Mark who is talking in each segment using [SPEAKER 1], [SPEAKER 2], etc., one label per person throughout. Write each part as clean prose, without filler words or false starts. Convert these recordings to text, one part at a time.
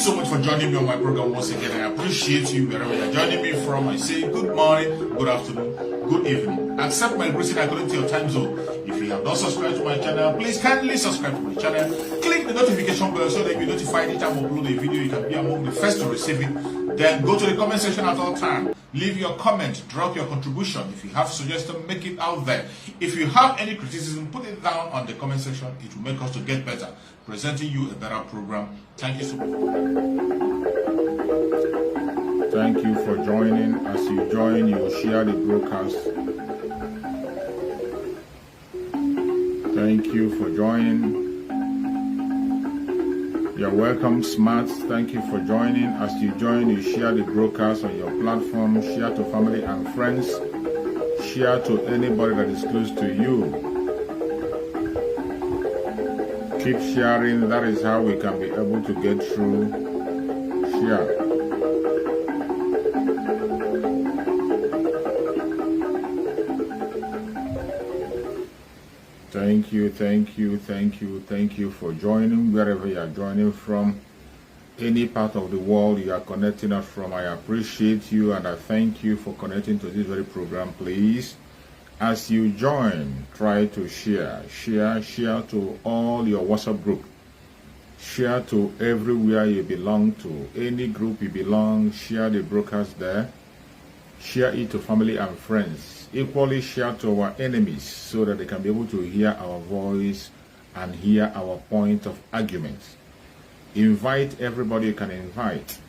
[SPEAKER 1] so much for joining me on my program once again. I appreciate you wherever you're joining me from. I say good morning, good afternoon, good evening. Accept my greeting according to your time zone. If you have not subscribed to my channel, please kindly subscribe to my channel. Click the notification bell so that you'll be notified anytime I upload a video. You can be among the first to receive it. Then go to the comment section at all times. Leave your comment, drop your contribution. If you have suggestions, make it out there. If you have any criticism, put it down on the comment section. It will make us to get better, presenting you a better program. Thank you so much.
[SPEAKER 2] Thank you for joining. As you join, you will share the broadcast. Thank you for joining. You're welcome, Smarts. Thank you for joining. As you join, you share the broadcast on your platform. Share to family and friends. Share to anybody that is close to you. Keep sharing. That is how we can be able to get through. Share. Thank you, thank you, thank you, thank you for joining. Wherever you are joining from, any part of the world you are connecting us from, I appreciate you and I thank you for connecting to this very program. Please, as you join, try to share to all your WhatsApp group. Share to everywhere you belong to, any group you belong, share the broadcast there. Share it to family and friends. Equally share to our enemies so that they can be able to hear our voice and hear our point of argument. Invite everybody you can invite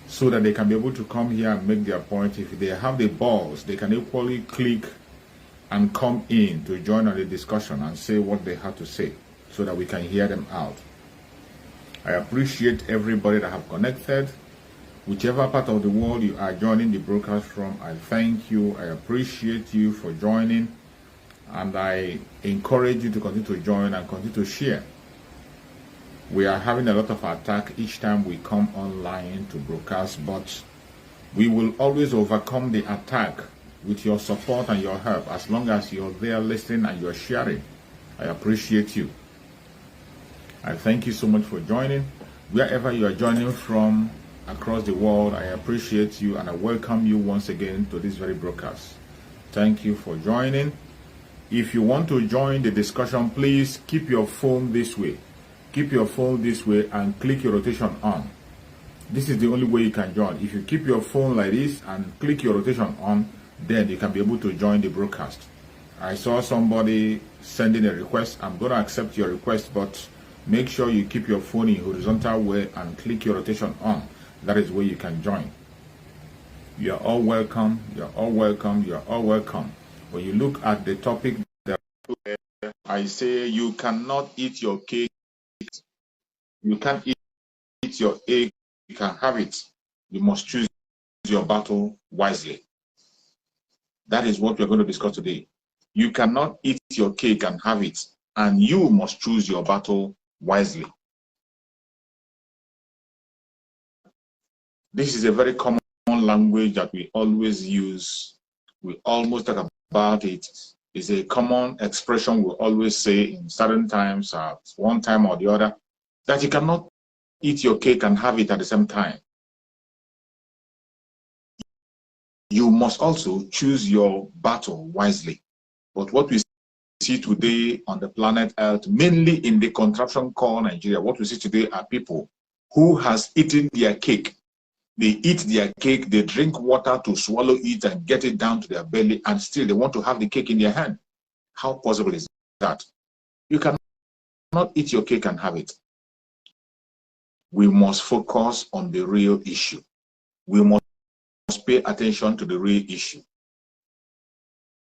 [SPEAKER 2] so that they can be able to come here and make their point. If they have the balls, they can equally click and come in to join on the discussion and say what they have to say so that we can hear them out. I appreciate everybody that have connected. Whichever part of the world you are joining the broadcast from, I thank you, I appreciate you for joining, and I encourage you to continue to join and continue to share. We are having a lot of attack each time we come online to broadcast, but we will always overcome the attack with your support and your help as long as you're there listening and you're sharing. I appreciate you. I thank you so much for joining. Wherever you are joining from, across the world, I appreciate you and I welcome you once again to this very broadcast. Thank you for joining. If you want to join the discussion, please keep your phone this way. Keep your phone this way and click your rotation on. This is the only way you can join. If you keep your phone like this and click your rotation on, then you can be able to join the broadcast. I saw somebody sending a request. I'm going to accept your request, but make sure you keep your phone in horizontal way and click your rotation on. That is where you can join. You are all welcome. You are all welcome. You are all welcome. When you look at the topic, I say you cannot eat your cake. You can't eat your egg. You can have it. You must choose your battle wisely. That is what we're going to discuss today. You cannot eat your cake and have it, and you must choose your battle wisely. This is a very common language that we always use. We almost talk about it. It's a common expression we always say in certain times, one time or the other, that you cannot eat your cake and have it at the same time. You must also choose your battle wisely. But what we see today on the planet Earth, mainly in the contraption called Nigeria, what we see today are people who has eaten their cake. They eat their cake, they drink water to swallow it and get it down to their belly, and still they want to have the cake in their hand. How possible is that? You cannot eat your cake and have it. We must focus on the real issue. We must pay attention to the real issue.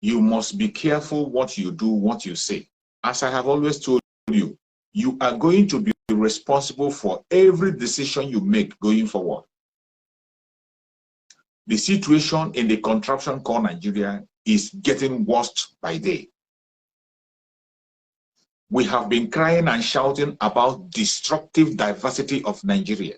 [SPEAKER 2] You must be careful what you do, what you say. As I have always told you, you are going to be responsible for every decision you make going forward. The situation in the contraption called Nigeria is getting worse by day. We have been crying and shouting about destructive diversity of Nigeria.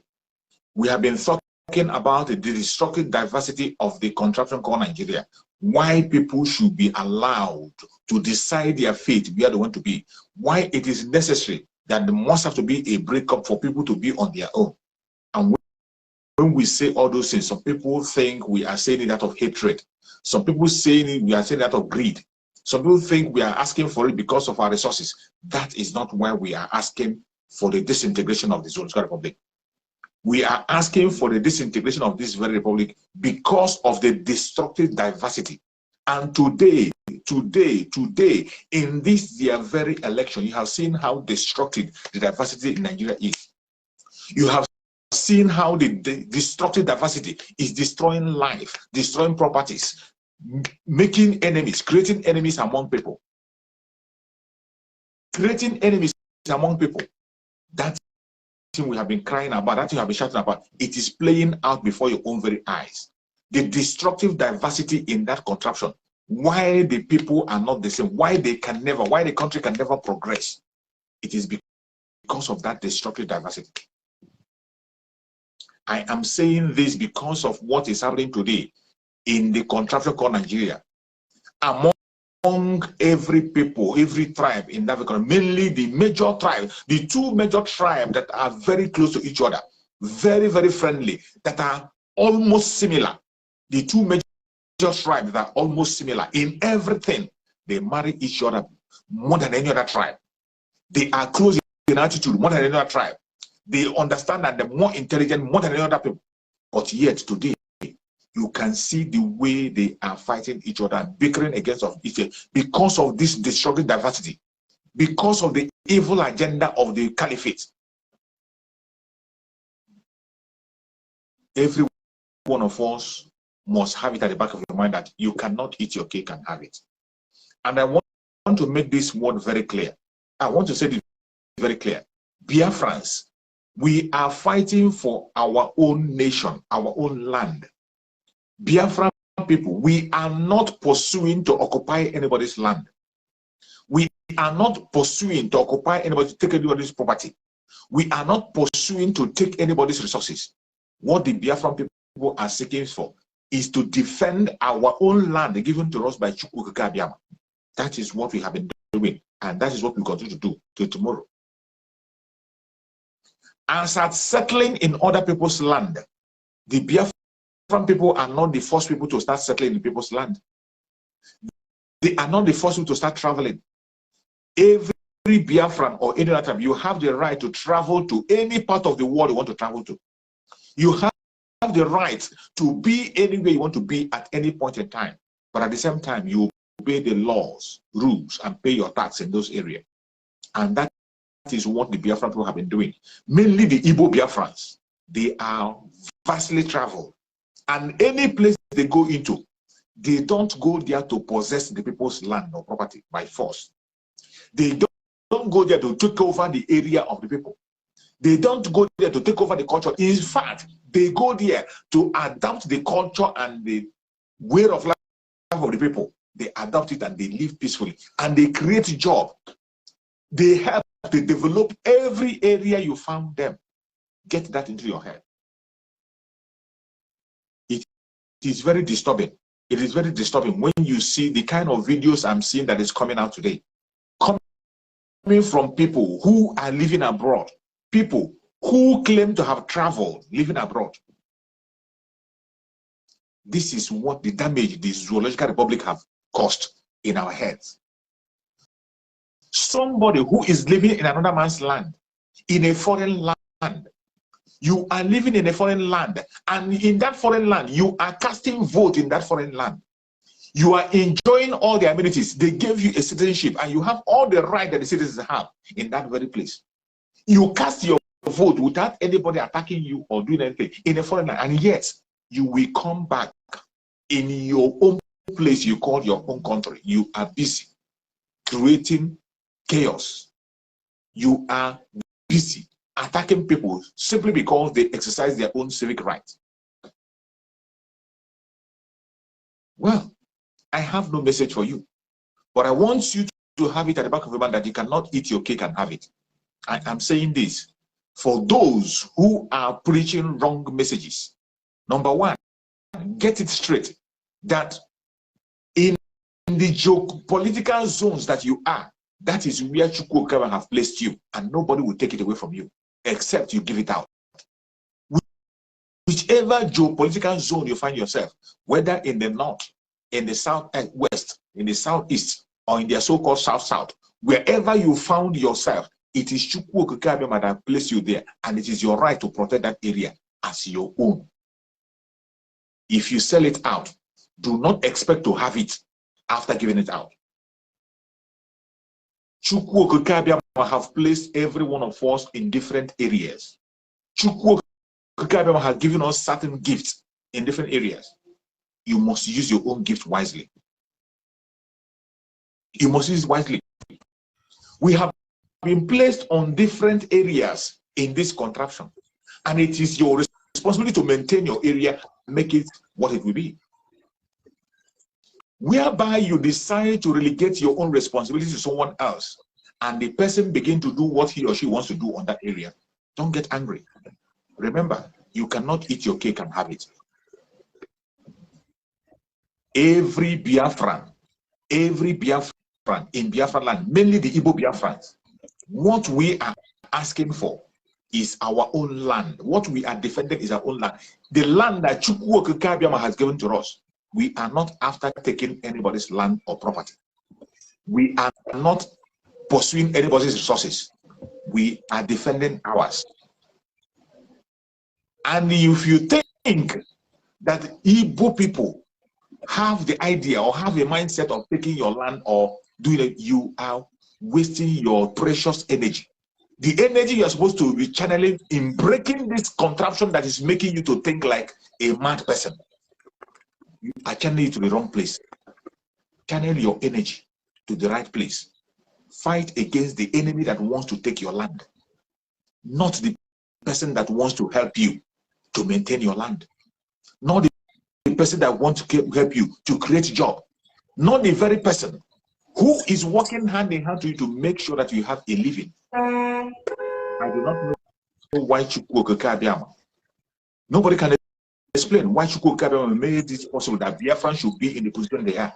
[SPEAKER 2] We have been talking about the destructive diversity of the contraption called Nigeria. Why people should be allowed to decide their fate where they want to be. Why it is necessary that there must have to be a breakup for people to be on their own.
[SPEAKER 1] when we say all those things, some people think we are saying it out of hatred. Some people saying it, we are saying it out of greed. Some people think we are asking for it because of our resources. That is not why we are asking for the disintegration of the Zoological Republic. We are asking for the disintegration of this very republic because of the destructive diversity. And today, in this their very election, you have seen how destructive the diversity in Nigeria is. You have seen how the destructive diversity is destroying life, destroying properties, making enemies, creating enemies among people. Creating enemies among people. That thing we have been crying about, that thing we have been shouting about, it is playing out before your own very eyes. The destructive diversity in that contraption. Why the people are not the same, why the country can never progress. It is because of that destructive diversity. I am saying this because of what is happening today in the contraption called Nigeria. Among every people, every tribe in that country, mainly the major tribe, the two major tribes that are very close to each other, very, very friendly, that are almost similar. The two major tribes that are almost similar in everything. They marry each other more than any other tribe. They are close in attitude more than any other tribe. They understand that they're more intelligent more than any other people. But yet today, you can see the way they are fighting each other, bickering against each other because of this destructive diversity, because of the evil agenda of the Caliphate. Every one of us must have it at the back of your mind that you cannot eat your cake and have it. And I want to make this word very clear. I want to say this very clear. Biafrans, we are fighting for our own nation, our own land. Biafran people, we are not pursuing to occupy anybody's land. We are not pursuing to occupy anybody, to take anybody's property. We are not pursuing to take anybody's resources. What the Biafran people are seeking for is to defend our own land given to us by Chukwu Abiyama. That is what we have been doing, and that is what we continue to do till tomorrow. As at settling in other people's land, the Biafran people are not the first people to start settling in people's land. They are not the first people to start traveling. Every Biafran or any other time, you have the right to travel to any part of the world you want to travel to. You have the right to be anywhere you want to be at any point in time. But at the same time, you obey the laws, rules, and pay your tax in those areas. And that is what the Biafran people have been doing. Mainly the Igbo Biafrans. They are vastly traveled. And any place they go into, they don't go there to possess the people's land or property by force. They don't go there to take over the area of the people. They don't go there to take over the culture. In fact, they go there to adapt the culture and the way of life of the people. They adopt it and they live peacefully. And they create a job. They help to develop every area you found them. Get that into your head. It is very disturbing. It is very disturbing when you see the kind of videos I'm seeing that is coming out today. Coming from people who are living abroad. People who claim to have traveled, living abroad. This is what the damage the Zoological Republic have caused in our heads. Somebody who is living in another man's land, in a foreign land. You are living in a foreign land, and in that foreign land, you are casting vote in that foreign land. You are enjoying all the amenities. They gave you a citizenship, and you have all the right that the citizens have in that very place. You cast your vote without anybody attacking you or doing anything in a foreign land, and yet you will come back in your own place you call your own country. You are busy creating chaos. You are busy attacking people simply because they exercise their own civic rights. Well, I have no message for you, but I want you to have it at the back of your mind that you cannot eat your cake and have it. I am saying this for those who are preaching wrong messages. Number one, get it straight that in the geopolitical zones that you are, that is where Chukwu Okaba have placed you, and nobody will take it away from you except you give it out. Whichever
[SPEAKER 3] whatever geopolitical zone you find yourself, whether in the north, in the south and west, in the southeast, or in their so-called south-south, wherever you found yourself, it is Chukwu Okike Abịama that placed you there, and it is your right to protect that area as your own. If you sell it out, do not expect to have it after giving it out. Chukwu Okike Abịama have placed every one of us in different areas. Chukwu Okike Abịama has given us certain gifts in different areas. You must use your own gift wisely. You must use it wisely. We have been placed on different areas in this contraption, and it is your responsibility to maintain your area, make it what it will be. Whereby you decide to relegate your own responsibility to someone else, and the person begin to do what he or she wants to do on that area, don't get angry. Remember, you cannot eat your cake and have it. Every Biafran in Biafra land, mainly the Igbo Biafrans, what we are asking for is our own land. What we are defending is our own land. The land that Chukwu Okike Abịama has given to us. We are not after taking anybody's land or property. We are not pursuing anybody's resources. We are defending ours. And if you think that Igbo people have the idea or have a mindset of taking your land or doing it, you are wasting your precious energy. The energy you are supposed to be channeling in breaking this contraption that is making you to think like a mad person. You are channeling it to the wrong place. Channel your energy to the right place. Fight against the enemy that wants to take your land, not the person that wants to help you to maintain your land, not the person that wants to help you to create a job, not the very person who is working hand in hand to you to make sure that you have a living. I do not know why Chukwu Okike Abịama. Nobody can explain why Chukwu Okike Abịama made it possible that Biafran should be in the position they are.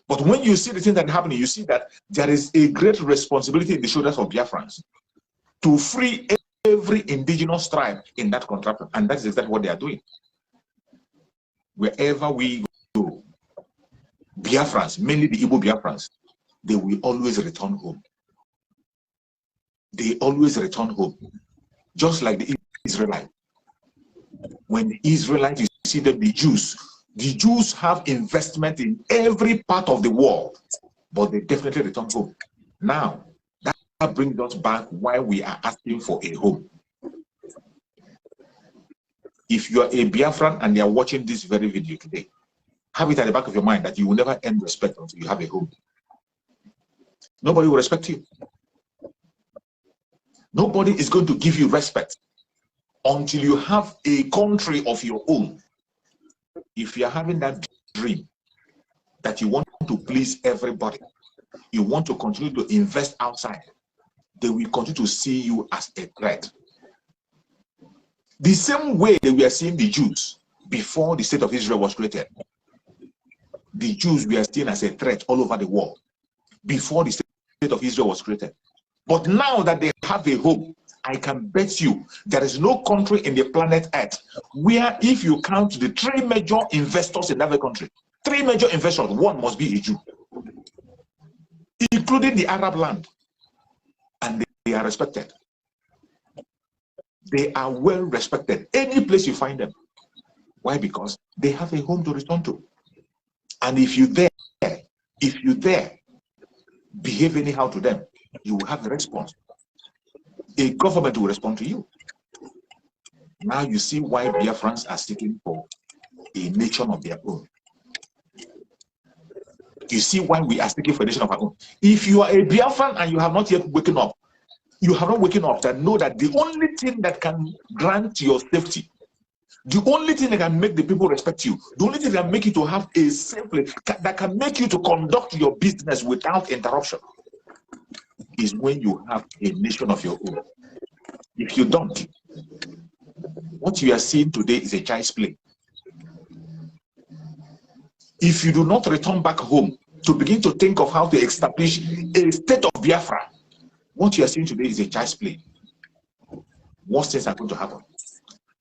[SPEAKER 3] But when you see the thing that is happening, you see that there is a great responsibility in the shoulders of Biafrans to free every indigenous tribe in that contraption, and that is exactly what they are doing. Wherever we go, Biafrans, mainly the Igbo Biafrans, they will always return home. They always return home, just like the Israelites. When the Israelites, you see them, the Jews have investment in every part of the world, but they definitely return home. Now, that brings us back why we are asking for a home. If you are a Biafran and you are watching this very video today, have it at the back of your mind that you will never earn respect until you have a home. Nobody will respect you. Nobody is going to give you respect until you have a country of your own. If you are having that dream that you want to please everybody, you want to continue to invest outside, they will continue to see you as a threat. The same way that we are seeing the Jews before the state of Israel was created. The Jews were seen as a threat all over the world before the state of Israel was created. But now that they have a home, I can bet you there is no country in the planet Earth where, if you count the 3 major investors in that country, 3 major investors, one must be a Jew, including the Arab land, and they are respected. They are well respected any place you find them. Why? Because they have a home to return to. And if you dare behave anyhow to them, you will have a response. A government will respond to you. Now you see why Biafrans are seeking for a nation of their own. You see why we are seeking for a nation of our own. If you are a Biafran and you have not yet woken up, you have not woken up, that know that the only thing that can grant your safety, the only thing that can make the people respect you, the only thing that can make you to have a safe place, that can make you to conduct your business without interruption, is when you have a nation of your own. If you don't, what you are seeing today is a child's play. If you do not return back home to begin to think of how to establish a state of Biafra, what you are seeing today is a child's play. Worst things are going to happen.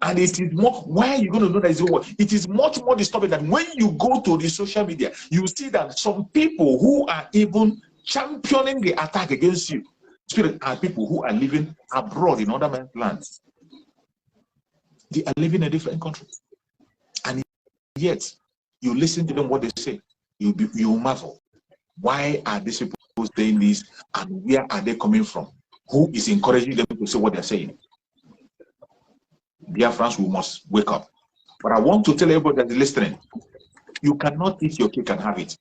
[SPEAKER 3] And it is more, why are you going to know that it's what? It is much more disturbing that when you go to the social media, you see that some people who are even championing the attack against you, spirit, are people who are living abroad in other men's lands. They are living in a different country. And yet, you listen to them, what they say, you marvel. Why are these people saying this, and where are they coming from? Who is encouraging them to say what they're saying? Biafrans, we must wake up. But I want to tell everybody that is listening, you cannot eat your cake and have it.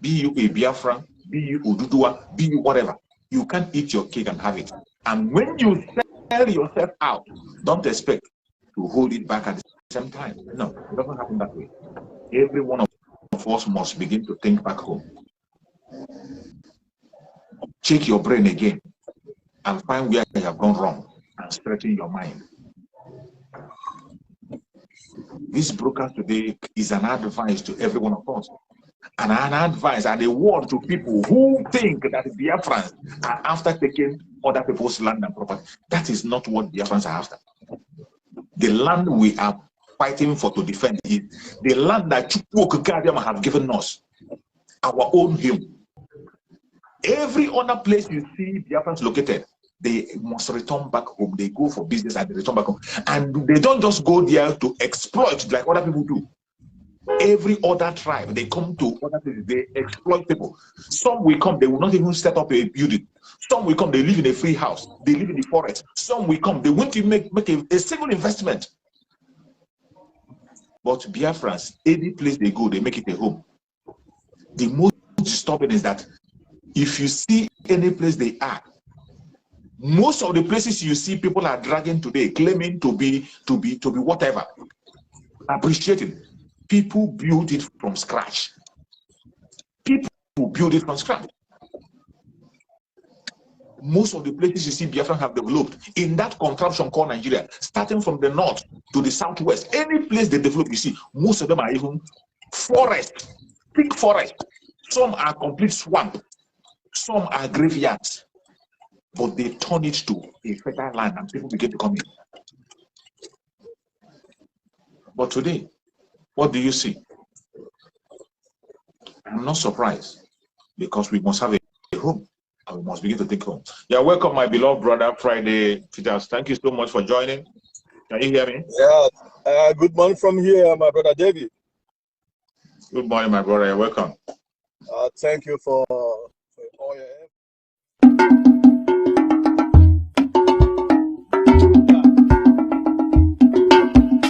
[SPEAKER 3] Be you a Biafran, be you Ududua, be you whatever. You can't eat your cake and have it. And when you sell yourself out, don't expect to hold it back at the same time. No, it doesn't happen that way. Every one of us must begin to think back home. Check your brain again and find where you have gone wrong and straighten your mind. This broadcast today is an advice to every one of us, and an advice and a word to people who think that Biafrans are after taking other people's land and property. That is not what Biafrans are after. The land we are fighting for to defend is the land that Chukwu have given us, our own home. Every other place you see Biafrans located, they must return back home. They go for business and they return back home. And they don't just go there to exploit like other people do. Every other tribe, they come to other places, they exploit people. Some will come, they will not even set up a building. Some will come, they live in a free house. They live in the forest. Some will come, they won't even make a single investment. But Biafrans, any place they go, they make it a home. The most disturbing is that if you see any place they are, most of the places you see people are dragging today, claiming to be whatever, appreciating. People build it from scratch. People build it from scratch. Most of the places you see Biafra have developed in that contraption called Nigeria, starting from the north to the southwest, any place they develop, you see, most of them are even forest, thick forest. Some are complete swamp. Some are graveyards. But they turn it to a fertile land and people begin to come in. But today, what do you see? I'm not surprised, because we must have a home and we must begin to think home. Yeah, welcome, my beloved brother, Friday Peters. Thank you so much for joining. Can you hear me?
[SPEAKER 4] Yeah, good morning from here, my brother David.
[SPEAKER 3] Good morning, my brother. You're welcome.
[SPEAKER 4] Thank you for